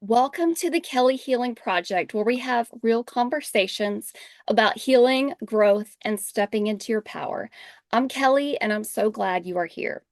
Welcome to the Kelly Healing Project, where we have real conversations about healing, growth, and stepping into your power. I'm Kelly, and I'm so glad you are here.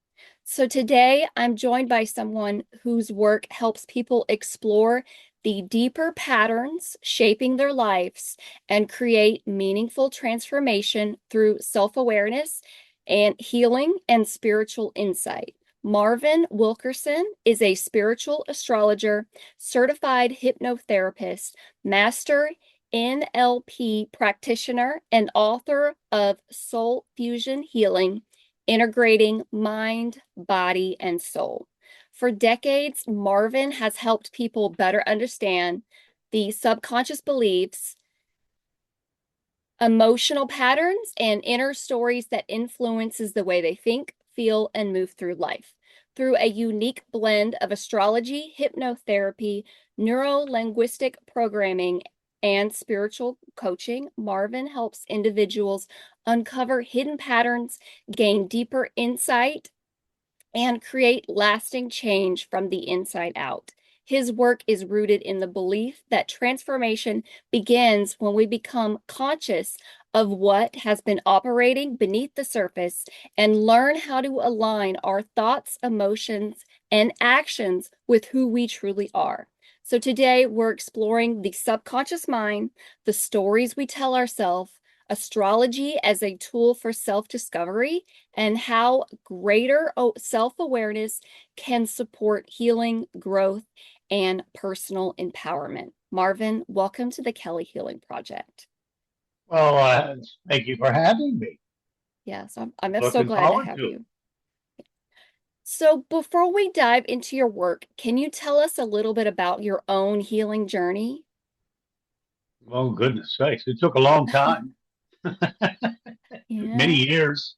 So, today I'm joined by someone whose work helps people explore the deeper patterns shaping their lives and create meaningful transformation through self awareness and healing and spiritual insight. Marvin Wilkerson is a spiritual astrologer, certified hypnotherapist, master NLP practitioner, and author of Soul Fusion Healing, integrating mind, body, and soul. For decades, Marvin has helped people better understand the subconscious beliefs, emotional patterns, and inner stories that influences the way they think, feel, and move through life. Through a unique blend of astrology, hypnotherapy, neuro-linguistic programming, and spiritual coaching, Marvin helps individuals uncover hidden patterns, gain deeper insight, and create lasting change from the inside out. His work is rooted in the belief that transformation begins when we become conscious of what has been operating beneath the surface and learn how to align our thoughts, emotions, and actions with who we truly are. So today we're exploring the subconscious mind, the stories we tell ourselves, astrology as a tool for self-discovery, and how greater self-awareness can support healing, growth, and personal empowerment. Marvin, welcome to the Kelly Healing Project. Well, thank you for having me. Yes, I'm so Looking glad to forward have to it. you. So, before we dive into your work, can you tell us a little bit about your own healing journey? Oh, goodness sakes. It took a long time, many Yeah. years.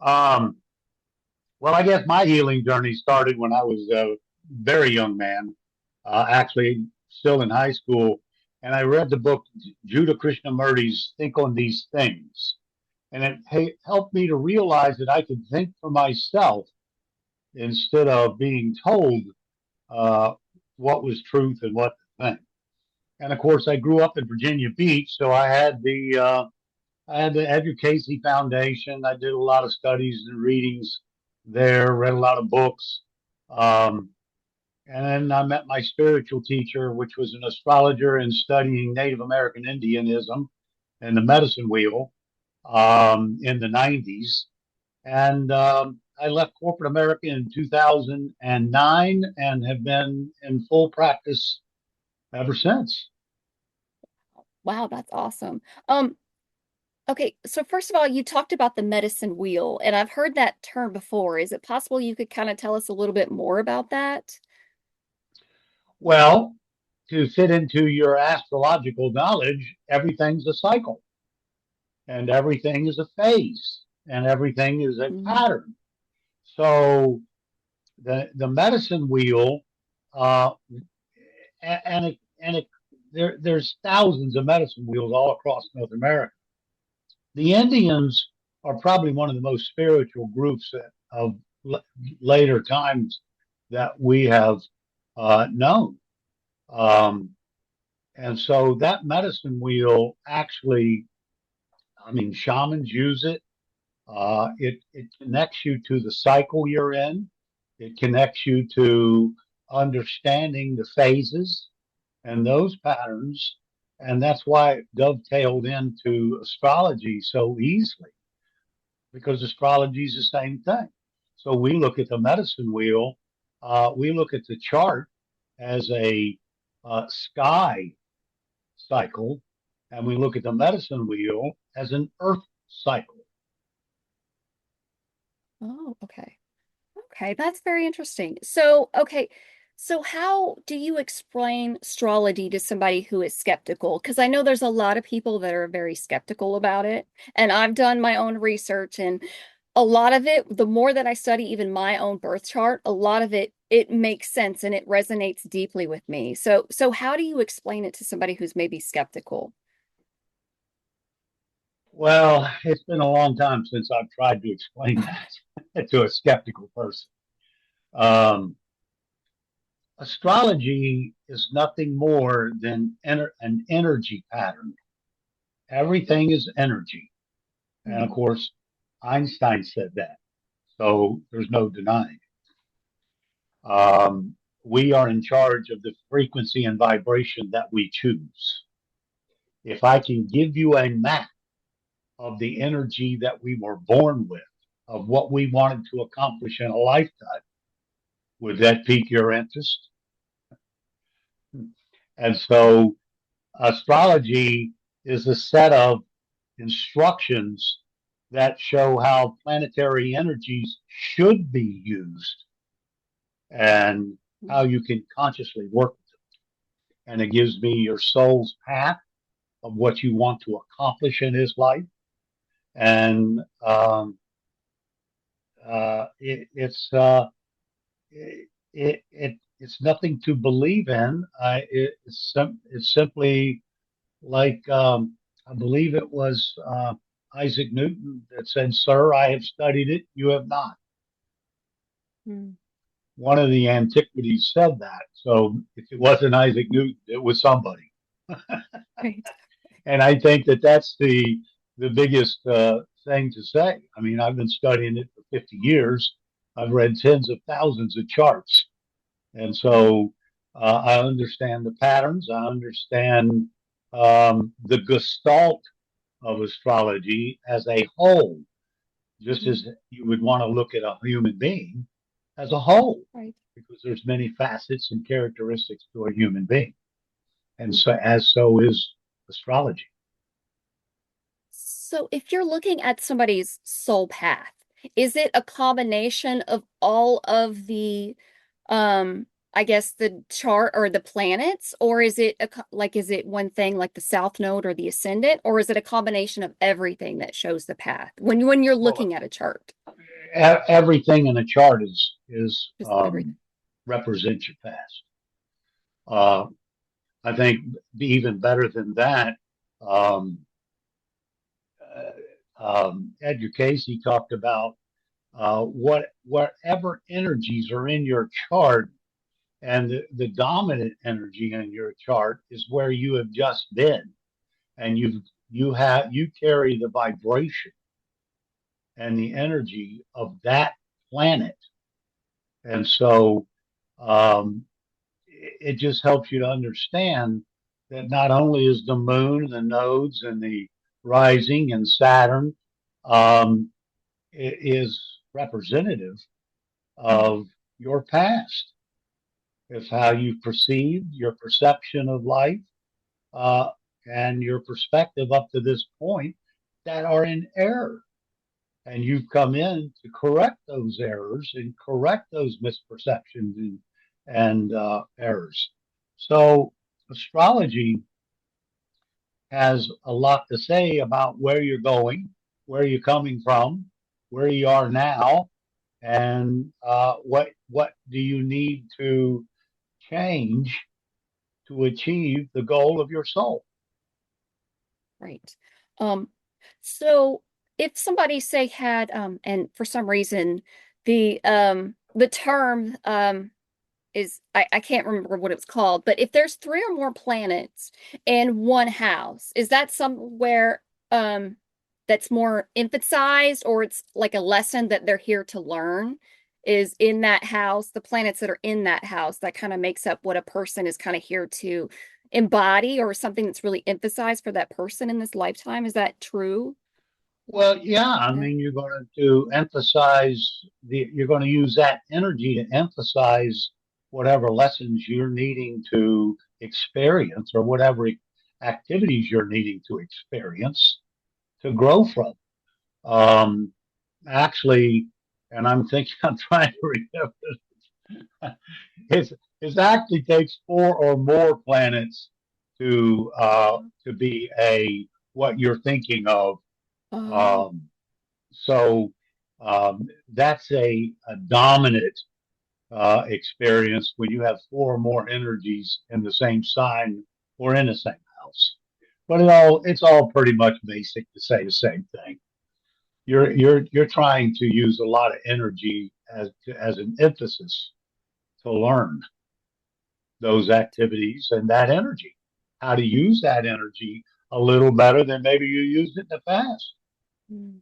Um, well, I guess my healing journey started when I was a very young man, actually still in high school. And I read the book, Judah Krishnamurti's Think on These Things. And it helped me to realize that I could think for myself instead of being told uh, what was truth and what to think. And of course, I grew up in Virginia Beach, so I had the Edgar Casey Foundation. I did a lot of studies and readings there, read a lot of books, um, and then I met my spiritual teacher, which was an astrologer and studying Native American Indianism and the medicine wheel in the '90s. And I left corporate America in 2009 and have been in full practice ever since. Wow, that's awesome. Um, Okay, so first of all, you talked about the medicine wheel, and I've heard that term before. Is it possible you could kind of tell us a little bit more about that? Well, to fit into your astrological knowledge, everything's a cycle and everything is a phase and everything is a Mm. pattern. So the medicine wheel, uh, and there's thousands of medicine wheels all across North America. The Indians are probably one of the most spiritual groups of later times that we have known. Um, And so that medicine wheel actually, I mean, shamans use it. It connects you to the cycle you're in. It connects you to understanding the phases and those patterns. And that's why it dovetailed into astrology so easily, because astrology is the same thing. So we look at the medicine wheel, we look at the chart as a sky cycle, and we look at the medicine wheel as an earth cycle. Oh, okay. Okay, that's very interesting. So how do you explain astrology to somebody who is skeptical? Because I know there's a lot of people that are very skeptical about it, and I've done my own research, and a lot of it, the more that I study even my own birth chart, a lot of it makes sense and it resonates deeply with me. So how do you explain it to somebody who's maybe skeptical? Well, it's been a long time since I've tried to explain that to a skeptical person. Um, Astrology is nothing more than an energy pattern. Everything is energy. And of Mhm. course, Einstein said that. So there's no denying. We are in charge of the frequency and vibration that we choose. If I can give you a map of the energy that we were born with, of what we wanted to accomplish in a lifetime, would that pique your interest? And so astrology is a set of instructions that show how planetary energies should be used and how you can consciously work with them. And it gives me your soul's path of what you want to accomplish in this life. And it's it's nothing to believe in. It's simply like I believe it was Isaac Newton that said, "Sir, I have studied it; you have not." Mhm. One of the antiquities said that. So if it wasn't Isaac Newton, it was somebody. Right. And I think that that's the biggest thing to say. I mean, I've been studying it for 50 years. I've read tens of thousands of charts, and so I understand the patterns. I understand the gestalt of astrology as a whole, just Mhm. as you would want to look at a human being as a whole, Right. because there's many facets and characteristics to a human being, and so Mhm. as so is astrology. So if you're looking at somebody's soul path, is it a combination of all of the I guess the chart or the planets, or is it like is it one thing like the south node or the ascendant, or is it a combination of everything that shows the path when you're Well, looking at a chart? everything in a chart is Just everything. represents your past. Uh, I think even better than that, um, Edgar Casey talked about whatever energies are in your chart, and the dominant energy in your chart is where you have just been, and you carry the vibration and the energy of that planet, and so um, it just helps you to understand that not only is the moon, the nodes, and the rising and Saturn um, is representative Mhm. of your past. It's how you perceived your perception of life uh, and your perspective up to this point that are in error. And you've come in to correct those errors and correct those misperceptions and errors. So astrology has a lot to say about where you're going, where you're coming from, where you are now, and what do you need to change to achieve the goal of your soul. Right. Um, so if somebody say had and for some reason the term is I can't remember what it was called, but if there's three or more planets in one house, is that somewhere that's more emphasized, or it's like a lesson that they're here to learn is in that house, the planets that are in that house that kind of makes up what a person is kind of here to embody, or something that's really emphasized for that person in this lifetime. Is that true? Well, yeah, I Yeah. mean, you're going to emphasize you're going to use that energy to emphasize whatever lessons you're needing to experience or whatever activities you're needing to experience to grow from. Um, actually, and I'm thinking, I'm trying to remember, it's, it actually takes four or more planets to be a what you're thinking of. Oh, Um, So that's a dominant experience when you have four or more energies in the same sign or in the same house. But it's all pretty much basic to say the same thing. You're trying to use a lot of energy as an emphasis to learn. those activities and that energy, how to use that energy a little better than maybe you used it in the past. Mm,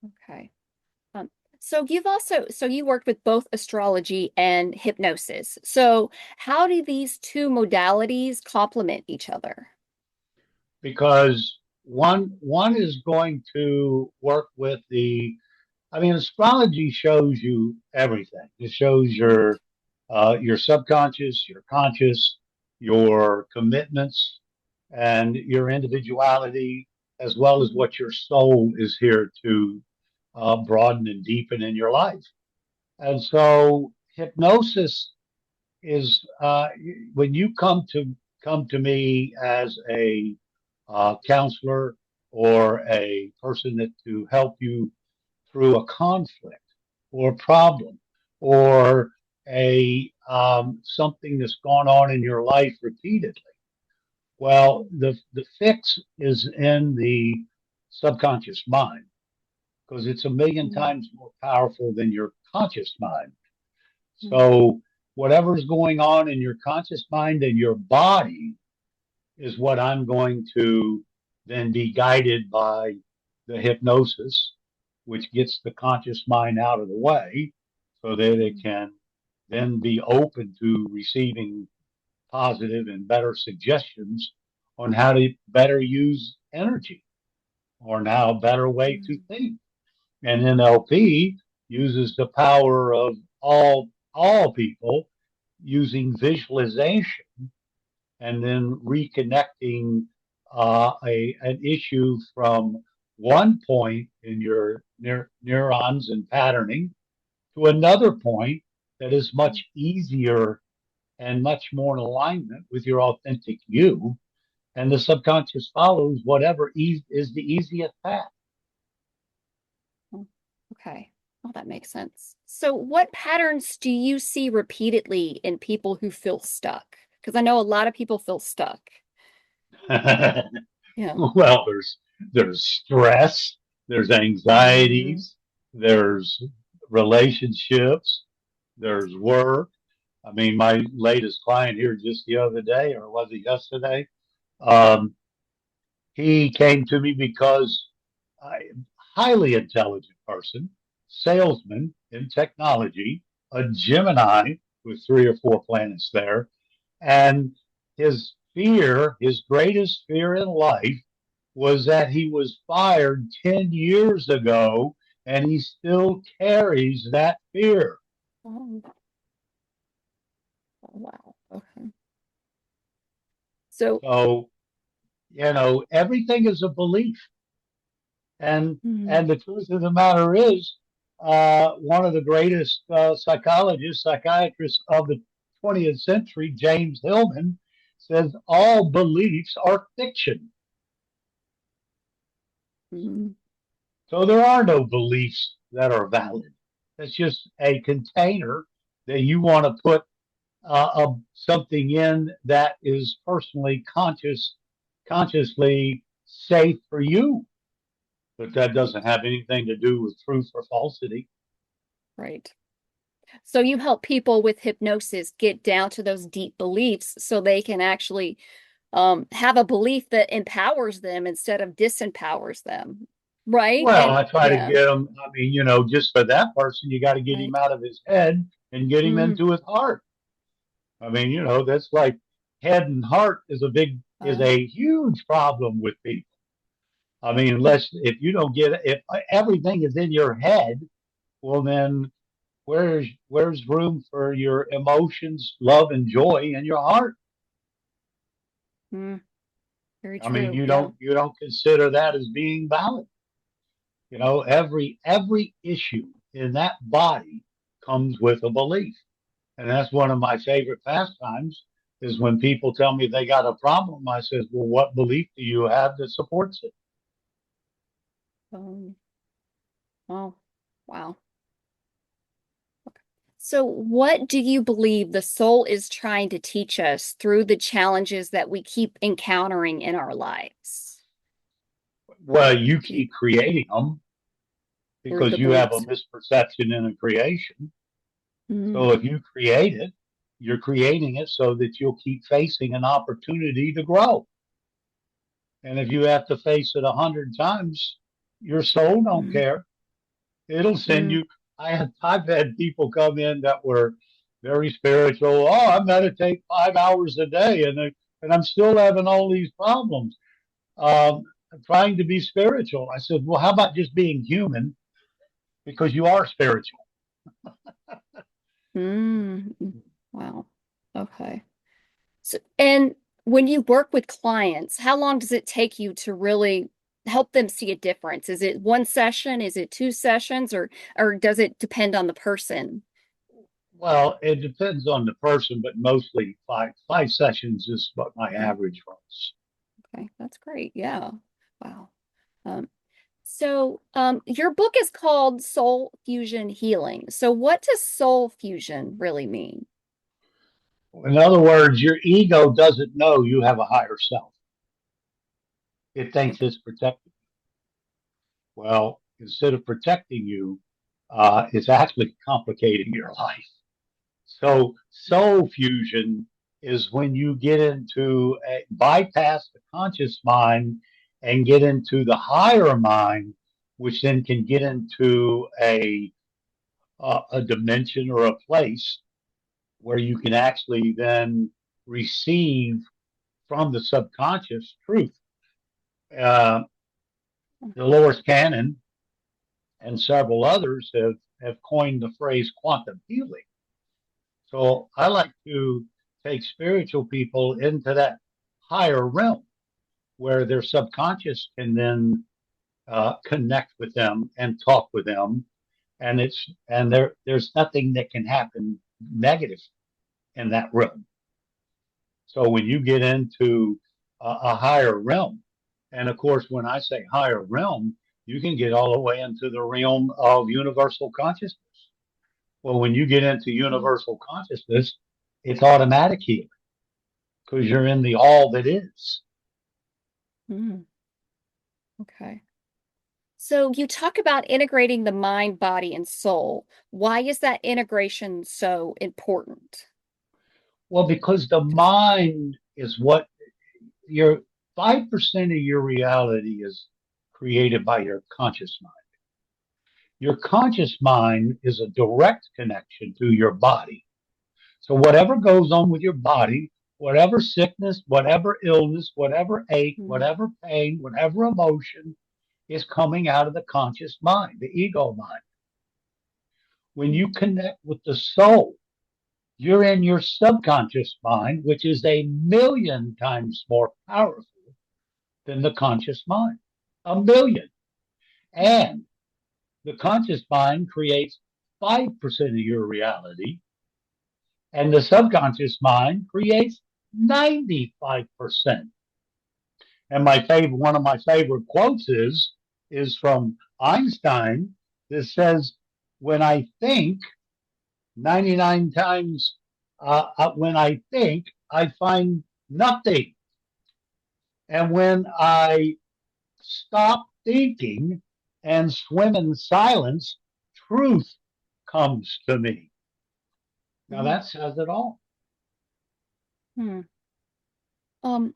okay. Um, so you worked with both astrology and hypnosis. So how do these two modalities complement each other? Because one is going to work with the, I mean, astrology shows you everything. It shows Right. your subconscious, your conscious, your commitments, and your individuality, as well as Mhm. what your soul is here to broaden and deepen in your life. And so, hypnosis is when you come to me as a counselor or a person that to help you through a conflict or problem or a something that's gone on in your life repeatedly. Well, the fix is in the subconscious mind because it's a million Mhm. times more powerful than your conscious mind. Mhm. So whatever's going on in your conscious mind and your body is what I'm going to then be guided by the hypnosis, which gets the conscious mind out of the way so that it can then be open to receiving positive and better suggestions on how to better use energy or now a better way to Mhm. think. And NLP uses the power of all people using visualization and then reconnecting a an issue from one point in your neurons and patterning to another point that is much easier and much more in alignment with your authentic you. And the subconscious follows whatever is the easiest path. Mhm. Okay. Oh, that makes sense. So, what patterns do you see repeatedly in people who feel stuck? Because I know a lot of people feel stuck. Yeah. Well, there's stress, there's Mm, anxieties, there's relationships, there's work. I mean, my latest client here just the other day, or was it yesterday? Um, he came to me because I highly intelligent person, salesman in technology, a Gemini with 3 or 4 planets there, and his fear, his greatest fear in life was that he was fired 10 years ago and he still carries that fear. oh, oh, wow. Okay. So, So, everything is a belief. And mm, the truth of the matter is, one of the greatest psychologists, psychiatrists of the 20th century, James Hillman, says all beliefs are fiction. mm, So there are no beliefs that are valid. It's just a container that you want to put something in that is personally consciously safe for you. But that doesn't have anything to do with truth or falsity. right. So, you help people with hypnosis get down to those deep beliefs so they can actually have a belief that empowers them instead of disempowers them. Right? Well, And I try to yeah, get him. I mean, just for that person, you got to get him right. out of his head and get him Mm, into his heart. I mean, that's like head and heart is uh, a huge problem with people. I mean, unless if you don't get if everything is in your head, well, then where's room for your emotions, love, and joy in your heart? mm, very I mean, true. you Yeah. don't consider that as being valid. Every issue in that body comes with a belief. And that's one of my favorite pastimes is when people tell me they got a problem. I says, well, what belief do you have that supports it? Um, oh, wow. So, what do you believe the soul is trying to teach us through the challenges that we keep encountering in our lives? Well, you Do you, keep creating them through because the you have a beliefs? misperception in a creation. Mm, So if you create it, You're creating it so that you'll keep facing an opportunity to grow. And if you have to face it 100 times, your soul don't Mm, care. It'll send mm, you. I've had people come in that were very spiritual. Oh, I meditate 5 hours a day, and I'm still having all these problems. Um, Trying to be spiritual. I said, well, how about just being human? Because you are spiritual. mm. Wow. Okay. So, and when you work with clients, how long does it take you to really help them see a difference? Is it one session? Is it two sessions? Or does it depend on the person? Well, it depends on the person, but mostly five sessions is what my Okay. average was. Okay. That's great. Yeah. Wow. Um, your book is called Soul Fusion Healing. So what does soul fusion really mean? In other words, your ego doesn't know you have a higher self. It thinks Okay. it's protecting. Well, instead of protecting you, it's actually complicating your life. So, soul fusion is when you get into bypass the conscious mind and get into the higher mind, which then can get into a dimension or a place where you can actually then receive from the subconscious truth. Uh, Dolores Cannon and several others have coined the phrase quantum healing. So I like to take spiritual people into that higher realm where their subconscious can then connect with them and talk with them, and there's nothing that can happen negative in that realm. So when you get into a higher realm, and of course, when I say higher realm, you can get all the way into the realm of universal consciousness. Well, when you get into Mm, universal consciousness, it's automatic healing because you're in the all that is. mm, okay. So you talk about integrating the mind, body, and soul. Why is that integration so important? Well, because the mind is what your 5% of your reality is created by your conscious mind. Your conscious mind is a direct connection to your body. So whatever goes on with your body, whatever sickness, whatever illness, whatever ache, Mm, whatever pain, whatever emotion is coming out of the conscious mind, the ego mind. When mm, you connect with the soul, you're in your subconscious mind, which is a million times more powerful than the conscious mind. A million. mm, And the conscious mind creates 5% of your reality, and the subconscious mind creates 95%. And one of my favorite quotes is from Einstein that says, "When I think, 99 times, when I think, I find nothing, and when I stop thinking and swim in silence, truth comes to me." Now mm, that says it all. mm. Um,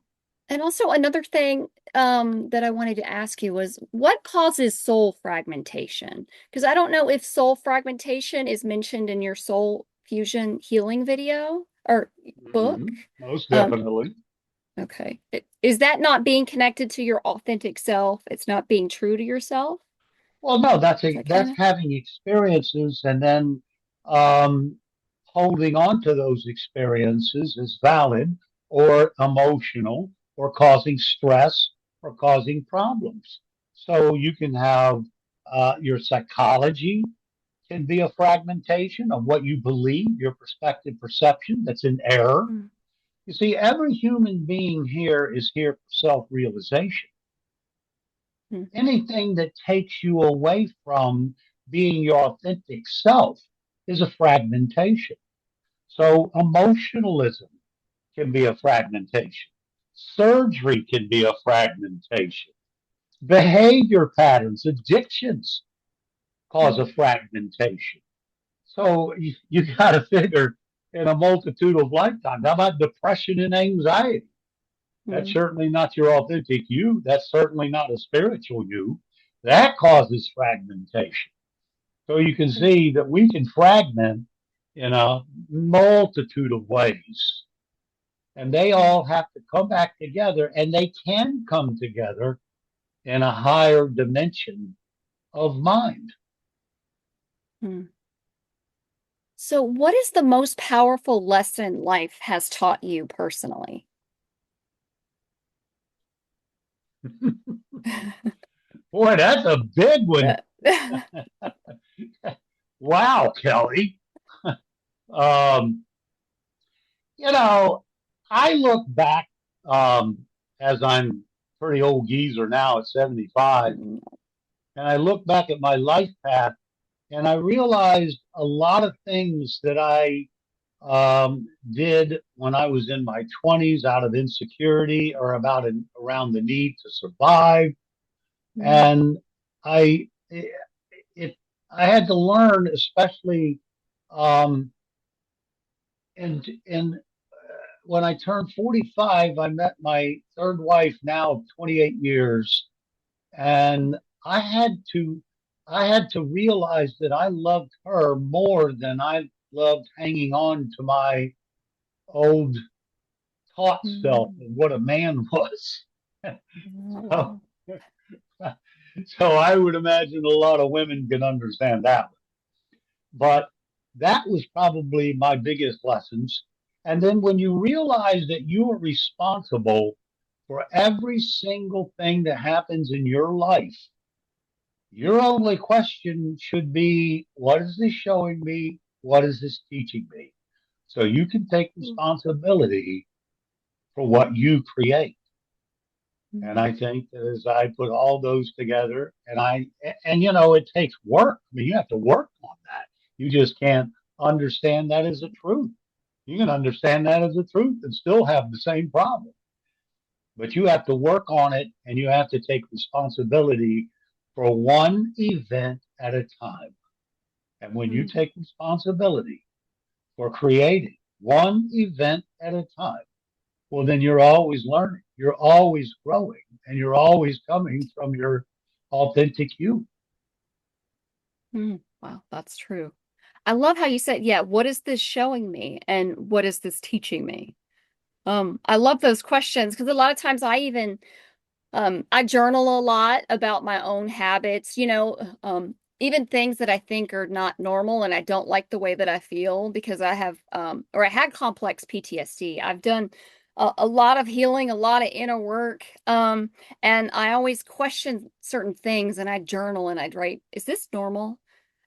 and also another thing that I wanted to ask you was what causes soul fragmentation? Because I don't know if soul fragmentation is mentioned in your soul fusion healing video or book. Most Um, definitely. okay. Is that not being connected to your authentic self? It's not being true to yourself? Well, no, Is that kind that's of? having experiences and then um, holding on to those experiences as valid or emotional or causing stress or causing problems. So you can have your psychology can be a fragmentation of what you believe, your perspective perception that's in error. Mm, You see, every human being here is here for self realization. mm, Anything that takes you away from being your authentic self is a fragmentation. So, emotionalism can be a fragmentation, surgery can be a fragmentation, behavior patterns, addictions cause mm, a fragmentation. So, you got to figure. in a multitude of lifetimes. How about depression and anxiety? That's Mm, certainly not your authentic you. That's certainly not a spiritual you. That causes fragmentation. So you can mm, see that we can fragment in a multitude of ways. And they mm, all have to come back together, and they can come together in a higher dimension of mind. mm. So, what is the most powerful lesson life has taught you personally? Boy, that's a big one. Wow, Kelly. Um, you know, I look back as I'm pretty old geezer now at 75, Mm, and I look back at my life path and I realized a lot of things that I did when I was in my 20s out of insecurity or around the need to survive. mm, And I, it, I had to learn, especially um, in when I turned 45, I met my third wife now of 28 years, and I had to I had to realize that I loved her more than I loved hanging on to my old taught self mm. of what a man was. Oh, so, wow. so I would imagine a lot of women can understand that. But that was probably my biggest lessons. And then when you realize that you are responsible for every single thing that happens in your life, your only question should be, what is this showing me? What is this teaching me? So you can take responsibility for what you create. And Mm, I think that as I put all those together, and you know, it takes work. I mean, you have to work on that. You just can't understand that as a truth. You can understand that as a truth and still have the same problem. But you have to work on it and you have to take responsibility for one event at a time. And when you mm, take responsibility for creating one event at a time, well, then you're always learning, you're always growing, and you're always coming from your authentic you. mm. Wow, that's true. I love how you said, yeah, what is this showing me and what is this teaching me? I love those questions because a lot of times I journal a lot about my own habits, even things that I think are not normal and I don't like the way that I feel because I had complex PTSD. I've done a lot of healing, a lot of inner work. And I always question certain things and I journal and I'd write, is this normal?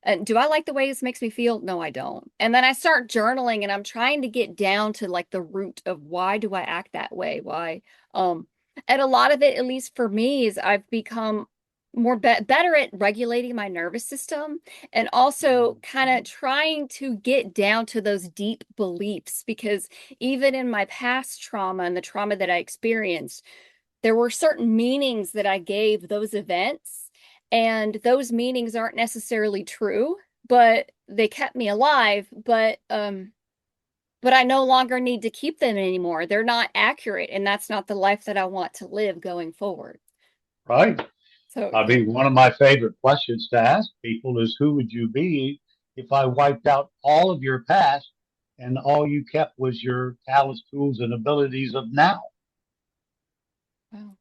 And do I like the way this makes me feel? No, I don't. And then I start journaling and I'm trying to get down to like the root of why do I act that way? Why? Um, and a lot of it, at least for me, is I've become better at regulating my nervous system and also kind of trying to get down to those deep beliefs because even in my past trauma and the trauma that I experienced, there were certain meanings that I gave those events, and those meanings aren't necessarily true, but they kept me alive. But I no longer need to keep them anymore. They're not accurate, and that's not the life that I want to live going forward. Right. So, I yeah. mean, one of my favorite questions to ask people is, who would you be if I wiped out all of your past and all you kept was your talents, tools, and abilities of now? Wow.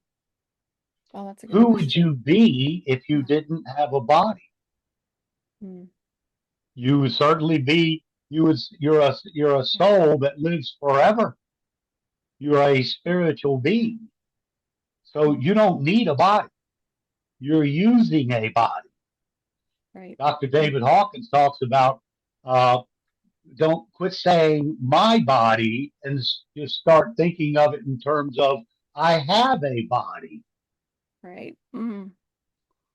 Oh, that's a good Who would question. you be if you Yeah. didn't have a body? Mm, You would certainly be. You're a yeah. soul that lives forever. You're a spiritual being, so Mm, you don't need a body. You're using a body. right. Dr. David Hawkins talks about uh, don't quit saying my body and just start thinking of it in terms of I have a body. Right.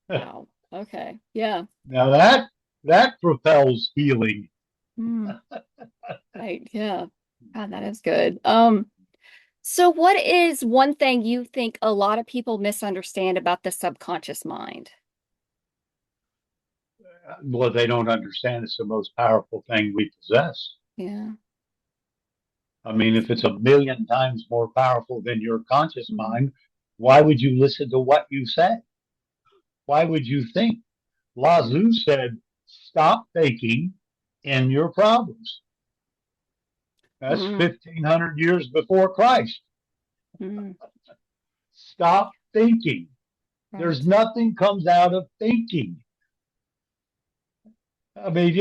Wow. Okay. Yeah. Now that propels healing. Mm, right. Yeah. God, that is good. So what is one thing you think a lot of people misunderstand about the subconscious mind? Well, they don't understand it's the most powerful thing we possess. Yeah. I mean, if it's a million times more powerful than your conscious Mm, mind, why would you listen to what you say? Why would you think? mm, Lazoo said, stop thinking in your problems. That's mm, 1,500 years before Christ. mm. Stop thinking. There's Right. nothing comes out of thinking. I mean,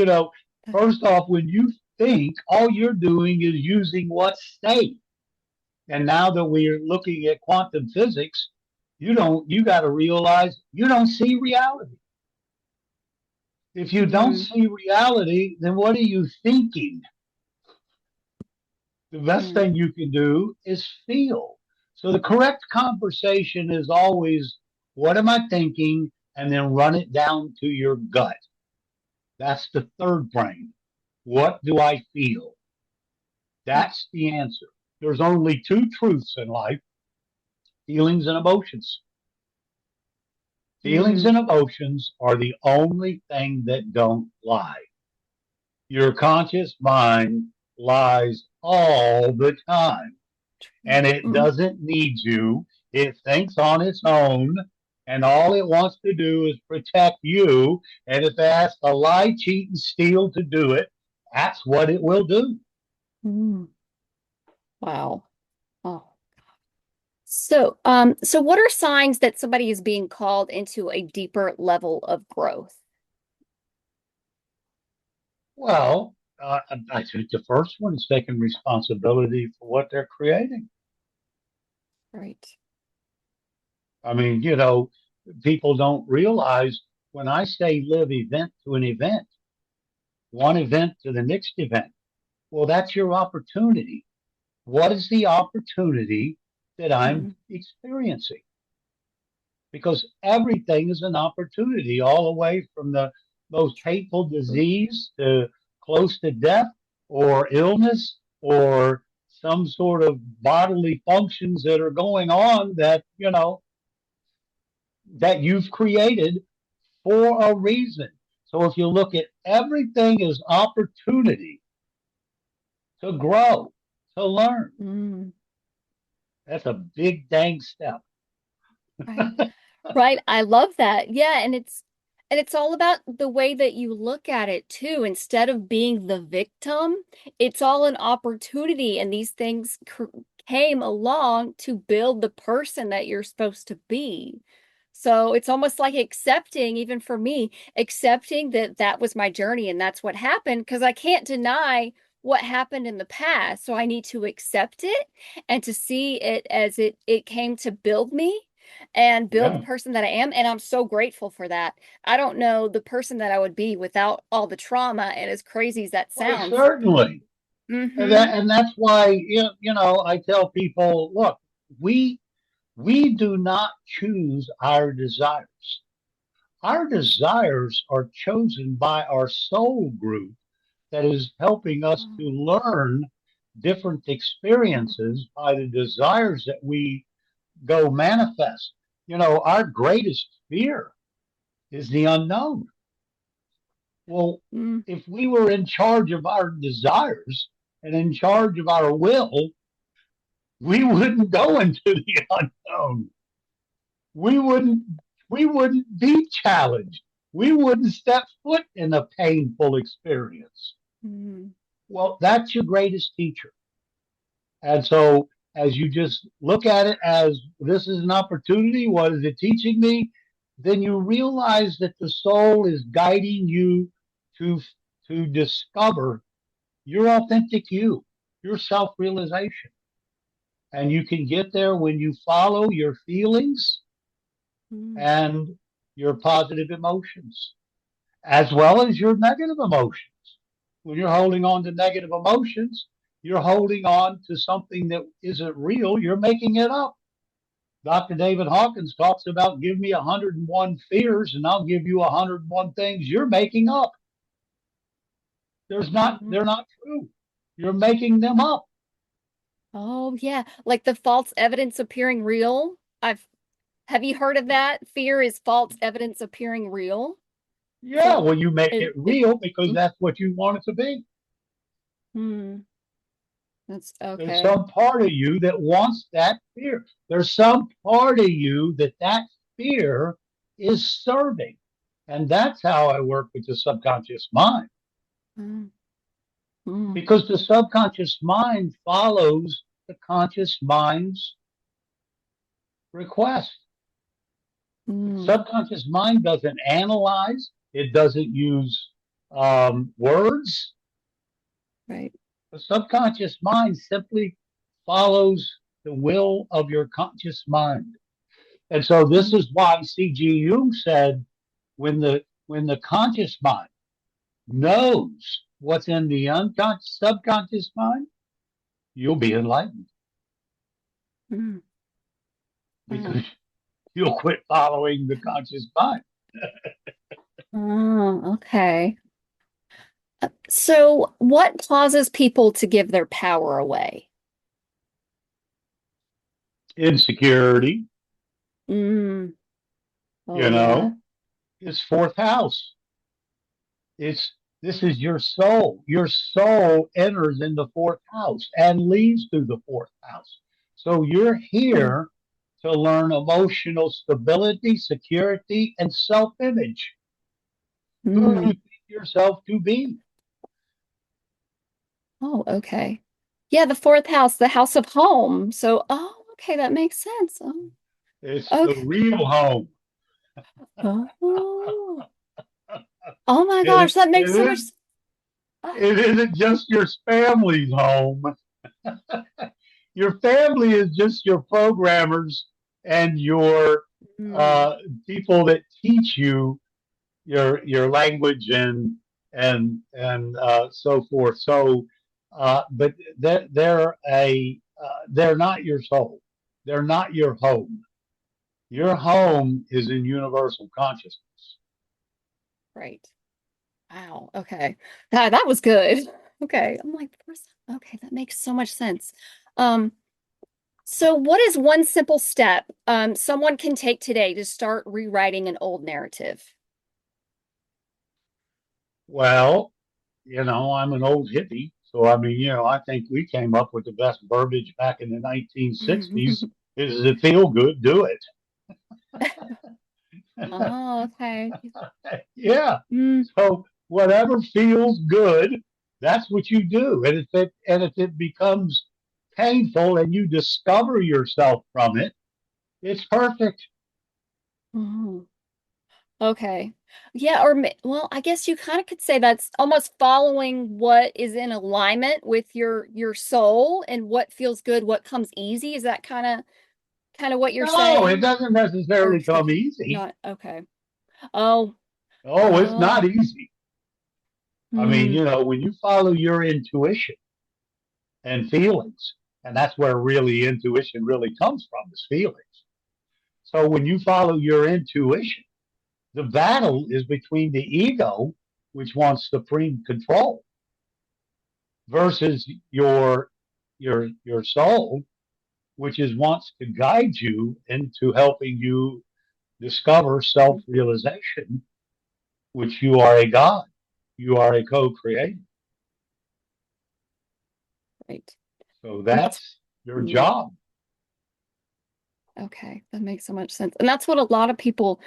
first off, when you think, all you're doing is using what state. And now that we're looking at quantum physics, you got to realize you don't see reality. If you don't Mm, see reality, then what are you thinking? The best mm, thing you can do is feel. So the correct conversation is always, what am I thinking? And then run it down to your gut. That's the third brain. What do I feel? mm, That's the answer. There's only two truths in life: feelings and emotions. Feelings mm, and emotions are the only thing that don't lie. Your conscious mind lies all the time, and it mm, doesn't need you. It thinks on its own, and all it wants to do is protect you. And if it has to lie, cheat, and steal to do it, that's what it will do. mm. Wow. Oh. So what are signs that somebody is being called into a deeper level of growth? Well, I think the first one is taking responsibility for what they're creating. Right. I mean, people don't realize when I say live event to an event, one event to the next event. Well, that's your opportunity. What is the opportunity that I'm Mm, experiencing? Because everything is an opportunity, all the way from the most hateful true. disease to close to death or illness or some sort of bodily functions that are going on that, that you've created for a reason. So if you look at everything as opportunity to grow, to learn, Mm, that's a big dang step. right. Right. I love that. Yeah, and it's all about the way that you look at it too. Instead of being the victim, it's all an opportunity, and these things came along to build the person that you're supposed to be. So it's almost like accepting, even for me, accepting that that was my journey and that's what happened, because I can't deny what happened in the past. So I need to accept it and to see it as it came to build me and build the Yeah. person that I am. And I'm so grateful for that. I don't know the person that I would be without all the trauma. And as crazy as that Why, sounds. certainly. Mm-hmm. And that's why, I tell people, look, we we do not choose our desires. Our desires are chosen by our soul group that is helping us to learn different experiences by the desires that we go manifest. Our greatest fear is the unknown. Well, Mm-hmm. if we were in charge of our desires and in charge of our will, we wouldn't go into the unknown. We wouldn't we wouldn't be challenged. We wouldn't step foot in a painful experience. Mm-hmm. Well, that's your greatest teacher. And so as you just look at it as this is an opportunity, what is it teaching me? Then you realize that the soul is guiding you to to discover your authentic you, your self-realization. And you can get there when you follow your feelings and your positive emotions, as well as your negative emotions. When you're holding on to negative emotions, you're holding on to something that isn't real. You're making it up. Dr. David Hawkins talks about give me 101 fears and I'll give you 101 things you're making up. Mm-hmm. They're not true. You're making them up. Oh, yeah. Like the false evidence appearing real. Have you heard of that? Fear is false evidence appearing real. Yeah, So well, you make it it real because that's what you want it to be. mm, That's There's okay. some part of you that wants that fear. There's some part of you that that fear is serving. And that's how I work with the subconscious mind, Mm, mm, because the subconscious mind follows the conscious mind's request. The mm, subconscious mind doesn't analyze, it doesn't use words. right. The subconscious mind simply follows the will of your conscious mind. And so this Mm, is why C.G. Jung said when the conscious mind knows what's in the unconscious subconscious mind, you'll be enlightened mm. Oh, because you'll quit following the conscious mind. oh, okay. So, what causes people to give their power away? Insecurity, Mm, oh, you yeah. know, is fourth house. It's this is your soul. Your soul enters in the fourth house and leaves through the fourth house. So you're Mm, here to learn emotional stability, security, and self image. Who do mm. you think yourself to be? Oh, okay. Yeah, the fourth house, the house of home. So, oh, okay, that makes sense. Oh, It's the okay. real home. Oh, oh my gosh, It, that it makes so much. is. Oh, It isn't just your family's home. Your family is just your programmers and your mm, uh, people that teach you your language and so forth. So, but they're not your soul. They're not your home. Your home is in universal consciousness. right. Wow. Okay. That was good. Okay. I'm like, okay, that makes so much sense. Um, so what is one simple step someone can take today to start rewriting an old narrative? Well, I'm an old hippie, so I mean, I think we came up with the best verbiage back in the 1960s. Is it feel good? Do it. Oh, okay. Yeah. Mm, So whatever feels good, that's what you do. And if it becomes painful and you discover yourself from it, it's perfect. oh, okay. Yeah, well, I guess you kind of could say that's almost following what is in alignment with your soul and what feels good, what comes easy. Is that kind of what you're No, it saying? doesn't Or necessarily come easy. not okay. Oh, Oh, it's not oh, easy. I mean, hmm, when you follow your intuition and feelings, and that's where really intuition really comes from, is feelings. So when you follow your intuition, the battle is between the ego, which wants supreme control, versus your soul, which is wants to guide you into helping you discover self-realization, which you are a god, you are a co-creator. right. So And that's that's your mm, job. okay. That makes so much sense. And that's what a lot of people,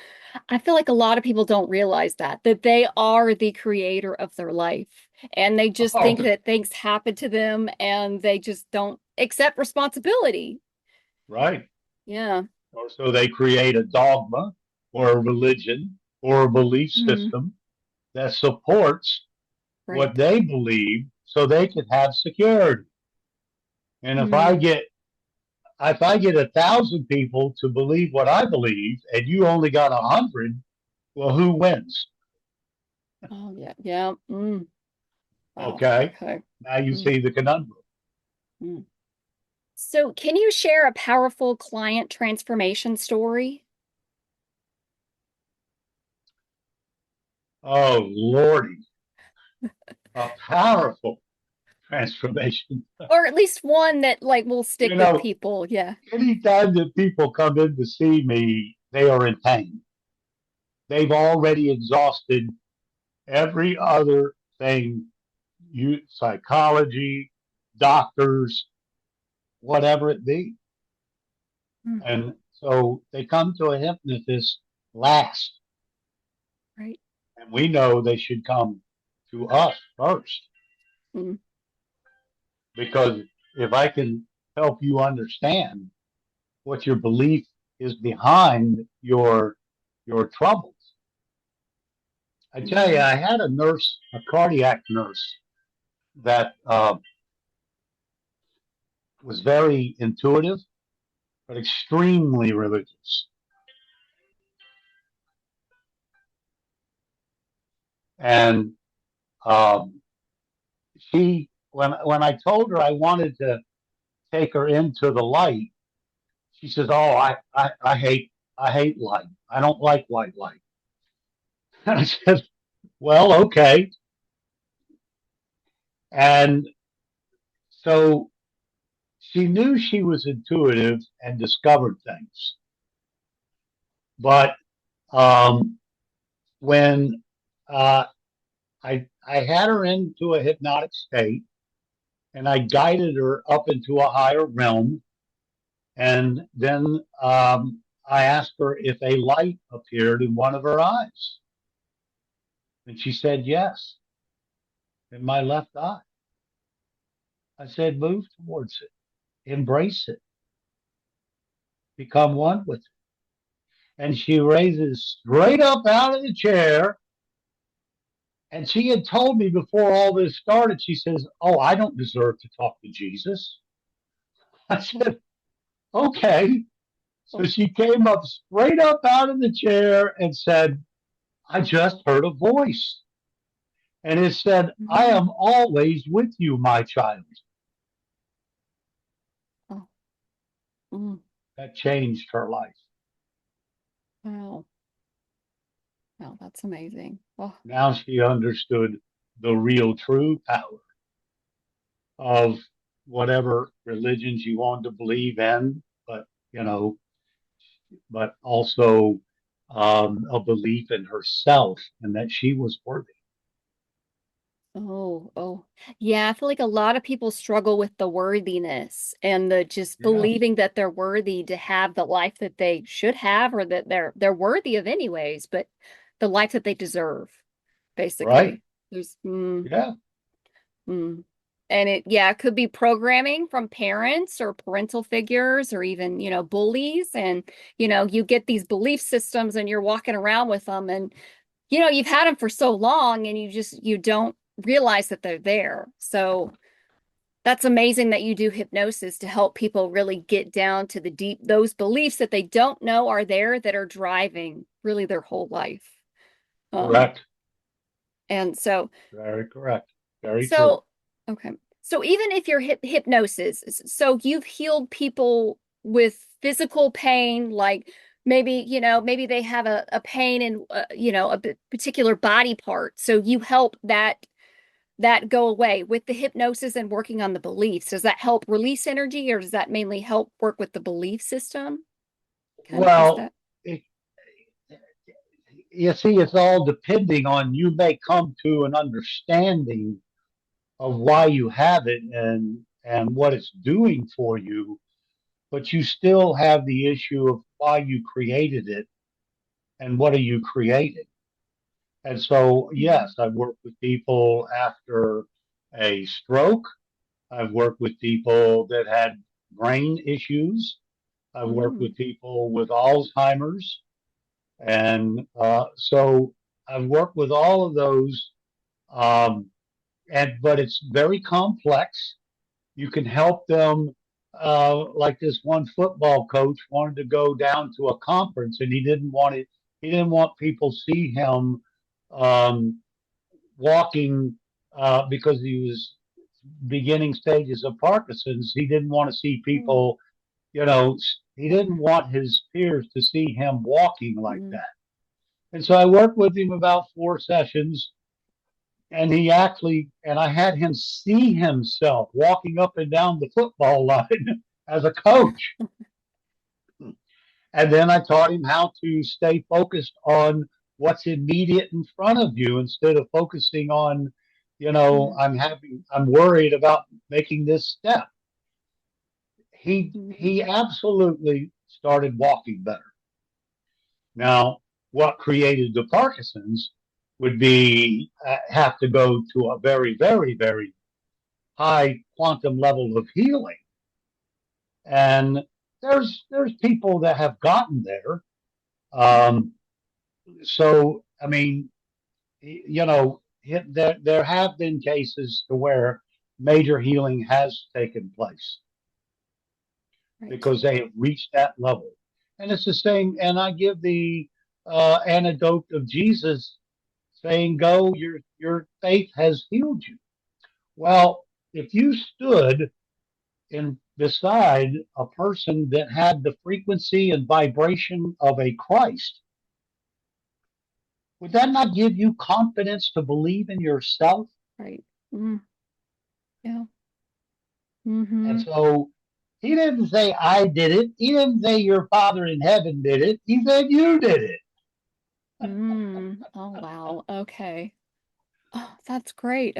I feel like a lot of people don't realize that they are the creator of their life. And they just Oh, think that things happen to them and they just don't accept responsibility. right. Yeah. Or so they create a dogma or a religion or a belief Mm, system that supports what right. they believe so they can have security. And if I Mm, get if I get 1,000 people to believe what I believe and you only got 100, well, who wins? oh, yeah. Yeah. Mm, wow. Okay. Okay. Now you Mm, see the conundrum. mm. So, can you share a powerful client transformation story? Oh, Lordy, a powerful transformation. Or at least one that like will You stick with know, people. Yeah. anytime that people come in to see me, they are in pain. They've already exhausted every other thing, psychology, doctors, whatever it be. Mm, And so they come to a hypnotist last, right. and we know they should come to us first Mm, because if I can help you understand what your belief is behind your troubles. I tell you, mm, I had a nurse, a cardiac nurse, that was very intuitive, but extremely religious. And um, when I told her I wanted to take her into the light, she says, "Oh, I hate light. I don't like white light." And I said, "Well, okay." And so she knew she was intuitive and discovered things, but um, when uh, I had her into a hypnotic state and I guided her up into a higher realm. And then I asked her if a light appeared in one of her eyes. And she said, yes, in my left eye. I said, move towards it, embrace it, become one with it. And she raises straight up out of the chair. And she had told me before all this started, she says, oh, I don't deserve to talk to Jesus. I mm, said, okay. So oh, she came up straight up out of the chair and said, I just heard a voice. And it said, I mm, am always with you, my child. oh, mm, That changed her life. wow. Wow, that's amazing. Oh, Now she understood the real true power of whatever religion she wanted to believe in, but, you know, but also a belief in herself and that she was worthy. oh, oh. Yeah, I feel like a lot of people struggle with the worthiness and the just Yes, believing that they're worthy to have the life that they should have or that they're worthy of anyways, but the life that they deserve, right? basically. There's Yeah, mm. And it could be programming from parents or parental figures or even, bullies. And, you get these belief systems and you're walking around with them and, you've had them for so long and you don't realize that they're there. So that's amazing that you do hypnosis to help people really get down to the deep, those beliefs that they don't know are there that are driving really their whole life. Um, correct. and so Very correct. Very true. So, okay. So even if you're hypnosis, so you've healed people with physical pain, like maybe they have a pain in, particular body part. So you help that go away with the hypnosis and working on the beliefs. Does that help release energy or does that mainly help work with the belief system? Kind of, is Well, that? it, you see, it's all depending on you may come to an understanding of why you have it and what it's doing for you, but you still have the issue of why you created it and what are you creating. And so, Mm, yes, I've worked with people after a stroke. I've worked with people that had brain issues. I've worked mm, with people with Alzheimer's. And so I've worked with all of those. Um, but it's very complex. You can help them. Like this one football coach wanted to go down to a conference, and he didn't want it. He didn't want people see him um, walking because he was beginning stages of Parkinson's. He didn't want to see mm, people. You know, he didn't want his peers to see him walking like mm. that. And so I worked with him about 4 sessions, and I had him see himself walking up and down the football line as a coach. And then I taught him how to stay focused on what's immediate in front of you instead of focusing on Mm, I'm worried about making this step. mhm. He absolutely started walking better. Now, what created the Parkinson's would be have to go to a very, very, very high quantum level of healing. And there's people that have gotten there. Um, so I mean, there have been cases to where major healing has taken place Right. because they have reached that level. And it's the same. And I give the anecdote of Jesus saying, "Go, your faith has healed you." Well, if you stood in beside a person that had the frequency and vibration of a Christ, would that not give you confidence to believe in yourself? Right. Mm, yeah. And Mm-hmm. so he didn't say I did it. He didn't say your father in heaven did it. He said you did it. Mm. Oh, wow. Okay. Oh, that's great.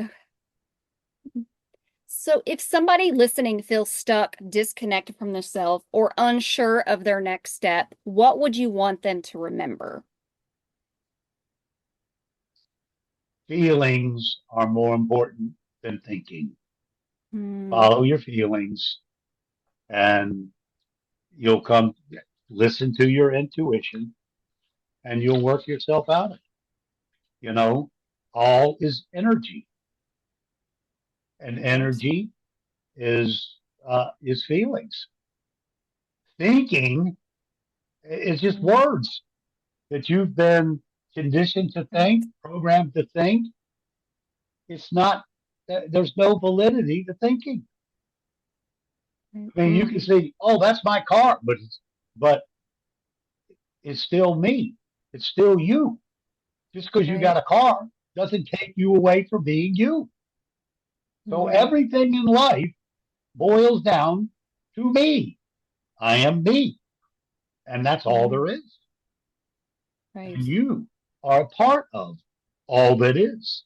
So, if somebody listening feels stuck, disconnected from themselves, or unsure of their next step, what would you want them to remember? Feelings are more important than thinking. Mm, Follow your feelings and you'll come listen to your intuition and you'll work yourself out of it. You know, all is energy, and yes. energy is feelings. Thinking is just Mm, words that you've been conditioned to right. think, programmed to think. It's not. There's no validity to thinking. Right. I mean, you Mm, can say, "Oh, that's my car," but it's still me. It's still you. Just because you right. got a car doesn't take you away from being you. So Mm, everything in life boils down to me. I am me, and that's all mm, there is. And right. you are a part of all that is.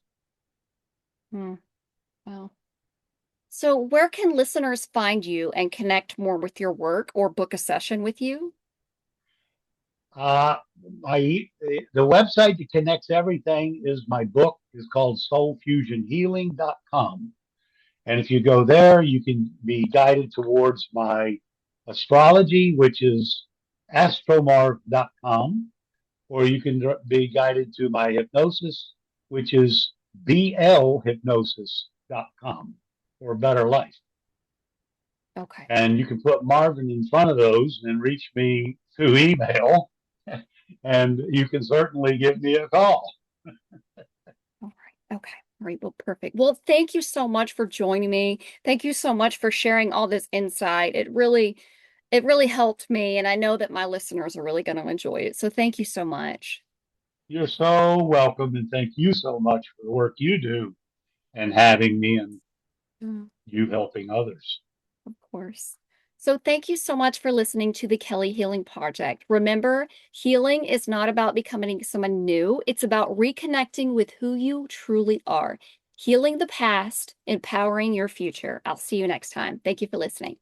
Mm, wow. So, where can listeners find you and connect more with your work or book a session with you? Uh, the website that connects everything is my book is called soulfusionhealing.com. And if you go there, you can be guided towards my astrology, which is astromarv.com, or you can be guided to my hypnosis, which is blhypnosis.com for a better life. Okay. And you can put Marvin in front of those and reach me through email, and you can certainly give me a call. All right. Okay. All right. Well, perfect. Well, thank you so much for joining me. Thank you so much for sharing all this insight. It really helped me, and I know that my listeners are really going to enjoy it. So thank you so much. You're so welcome, and thank you so much for the work you do and having me and Mm, you helping others. of course. So thank you so much for listening to the Kelly Healing Project. Remember, healing is not about becoming someone new. It's about reconnecting with who you truly are, healing the past, empowering your future. I'll see you next time. Thank you for listening.